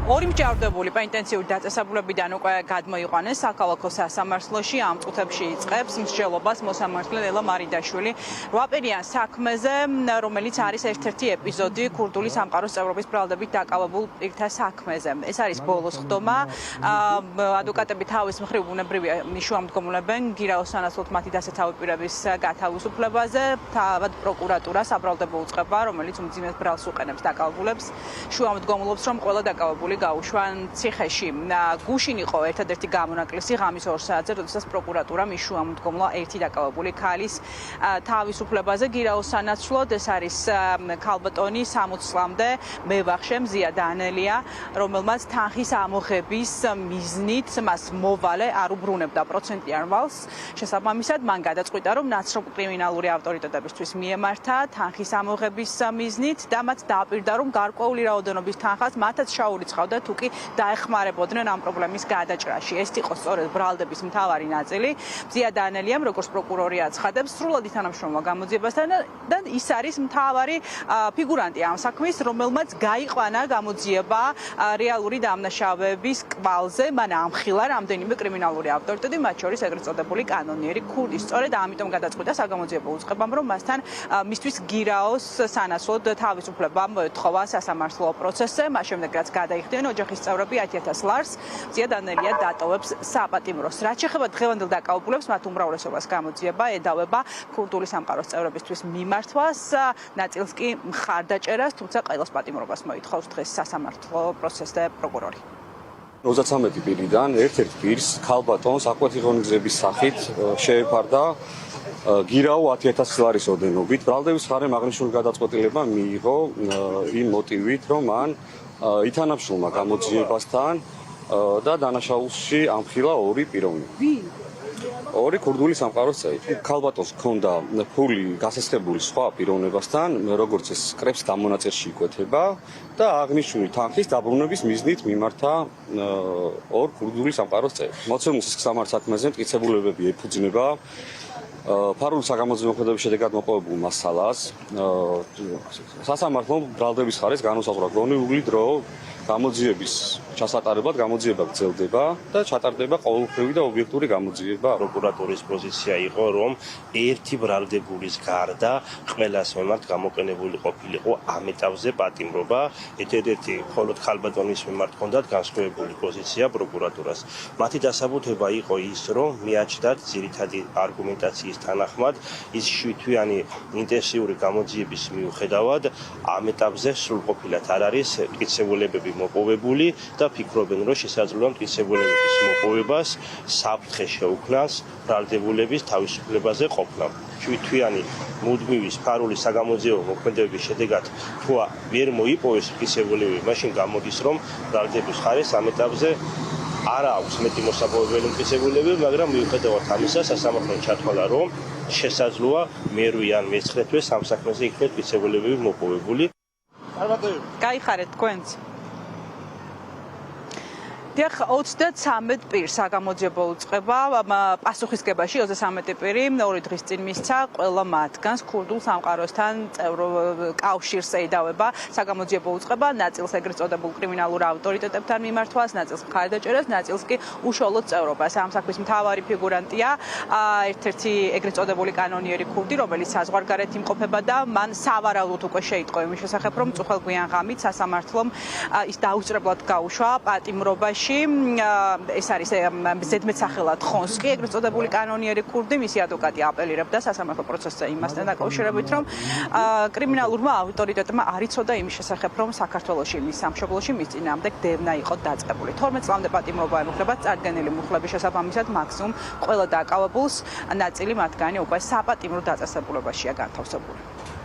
ორი მჯავრდებული პენიტენციური დაწესებულებიდან უკვე გადმოიყვანეს საქალაქო სასამართლოში. ამ წუთებში იწყებს მსჯელობას მოსამართლე ლელა მარიდაშვილი 8 პირიან საქმეზე, რომელიც არის ერთ-ერთი ეპიზოდი ქურდული სამყაროს წევრობის ბრალდებით დაკავებულ პირთა საქმეზე. ეს არის ბოლოს ხდომა. ადვოკატები თავის მხრივ ბუნებრივია შუამდგომლობენ გირაოს სანაცვლოდ მათი დასათავი პირების გათავისუფლებაზე. თავად პროკურატურა საბრალდებო უწყება, რომელიც უმძიმეს ბრალს უყენებს დაკავებულებს. შუამდგომლობს, რომ ყველა დაკავებული გაუშვან ციხეში. გუშინ იყო ერთადერთი გამონაკლისი ღამის 2 საათზე, როდესაც პროკურატურა მის შუამდგომლვა ერთი დაკავებული ქალის თავისუფლებაზე გირაოს სანაცვლოდ. ეს არის ქალბატონი 60 წლამდე მევახშე მზია დანელია, რომელმაც თანხის ამოღების მიზნით მას მოვალე არ უბრუნებდა პროცენტიან ვალს. შესაბამისად, მან გადაწყვიტა, რომ ნაცნობ კრიმინალური ავტორიტეტებისთვის მიემართა თანხის ამოღების მიზნით და მათ დააპირდა, რომ გარკვეული რაოდენობის თანხას მათაც შაურიცხავდა, თუ კი დაეხმარებოდნენ ამ პრობლემის გადაჭრაში. ეს იყო სწორედ ბრალდების მთავარი ნაწილი. მზია დანელიამ, როგორც პროკურორი აცხადებს, სრულად ითანამშრომლა გამოძიებასთან და ის არის მთავარი ფიგურანტი ამ საქმის, რომელმაც გაიყვანა გამოძიება რეალური დამნაშავეების კვალზე. მან ამხილა რამდენიმე კრიმინალური ავტორიტეტი, მათ შორის ეგრეთ წოდებული კანონიერი ქურდი. სწორედ ამიტომ გადაწყვიტა საგამოძიებო უწყებამ, რომ მასთან მისთვის გირაოს სანაცვლოდ თავისუფლება მოეთხოვა სასამართლო პროცესზე. მას შემდეგ, რაც გადაიხდიან ოჯახის წევრები 10,000 ლარს, მზია დანელია დატოვებს საპატიმროს. რაც შეეხება დღევანდელ დაკავებულებს, მათ უმრავლესობას გამოძიება ედავება ქურდული სამყაროს წევრებისთვის მიმართვას, ნაწილს კი მხარდაჭერას, თუმცა ყველას პატიმრობას მოითხოვს დღეს სასამართლო პროცესზე პროკურორი. 33 პირიდან ერთ-ერთ პირს ქალბატონს აკვეთი ღონისძიების სახით შეეფარდა გირაო 10,000 ლარის ოდენობით. ბრალდების მხარემ აღნიშნული გადაწყვეტილება მიიღო იმ მოტივით, რომ მან ითანამშრომა გამოძიებასთან და დანაშაულში ამხილა ორი პიროვნება. ორი ქურდული სამყაროს წევრი. ქალბატონს ჰქონდა ფული გასესხებული სხვა პიროვნებასთან, როგორც ეს კრებს გამონაწერში იკვეთება და აღნიშნული თანხის დაბრუნების მიზნით მიმართა ორ ქურდული სამყაროს წევრს. მოცემულ სამართ საქმეზე მტკიცებულებები ეფუძნება ფარული საგამოძიებო მოქმედების შედეგად მოპოვებულ მასალას. სასამართლომ ბრალდების მხარეს განუსაზღვრა გონიული დრო გამოძიების ჩასატარებლად გამოძიება გრძელდება და ჩატარდება ყოველდღიური და ობიექტური გამოძიება. პროკურატურის პოზიცია იყო, რომ ერთი ბრალდებულის გარდა ყველას მიმართ გამოყენებული ყოფილიყო ამ ეტაპზე პატიმრობა. ერთ-ერთი მხოლოდ ქალბატონის მიმართ ჰქონდათ განსხვავებული პოზიცია პროკურატურას. მათი დასაბუთება იყო ის, რომ მიაჩნდათ ძირითადი არგუმენტაციის თანახმად ის 7-თვიანი ინტენსიური გამოძიების მიუხედავად ამ ეტაპზე სრულყოფილად არ არის მტკიცებულებები მოპოვებული და ფიქრობენ, რომ შესაძლოა მტკიცებულებების მოპოვებას საფრთხე შეუქმნას ბრალდებულების თავისუფლებაზე ყოფნამ. 7-თვიანი მუდმივის ფარული საგამოძიებო მოქმედებების შედეგად თუ ვერ მოიპოვეს მტკიცებულებები, მაშინ გამოდის, რომ ბრალდების მხარეს ამ ეტაპზე არ აქვს მეტი მოსაპოვებელი მტკიცებულებები, მაგრამ მიუხედავად ამისა, სასამართლომ ჩათვალა, რომ შესაძლოა მერვე ან მეცხრე თვე ამ საქმეზე იქნეს მტკიცებულებები მოპოვებული. გაიხარეთ თქვენც. 23 პირს საგამოძიებო უწყება პასუხისგებაში 23 პირი 2 დღის წინ მისცა, ყველა მათგანს ქურდულ სამყაროსთან კავშირს ეიდავება საგამოძიებო უწყება, ნაწილს ეგრეთ წოდებულ კრიმინალურ ავტორიტეტებთან მიმართვას, ნაწილს მხარდაჭერას, ნაწილს კი უშუალოდ წევრობას. ამ საქმის მთავარი ფიგურანტია ერთ-ერთი ეგრეთ წოდებული კანონიერი ქურდი, რომელიც საზღვარგარეთ იმყოფება და მან სავარაუდოდ უკვე შეიტყო იმის შესახებ, რომ წუხელგვიან ღამით სასამართლომ ის დაუსწრებლად გაუშვა პატიმრობაში. ეს არის ზედმეტსახელად ხონსკი, ეგრეთ წოდებული კანონიერი ქურდი, მისი ადვოკატი აპელირებდა სასამართლო პროცესზე იმასთან დაკავშირებით, რომ კრიმინალურმა ავტორიტეტმა არ იცოდა იმის შესახებ, რომ საქართველოში მის სამშობლოში მის წინააღმდეგ დევნა იყო დაწყებული. 12 წლამდე პატიმრობა ემუქრება წარდგენილი მუხლების შესაბამისად, მაქსიმუმ ყველა დაკავებულს ნაწილი მათგანი უკვე საპატიმრო დაწესებულებაშია განთავსებული.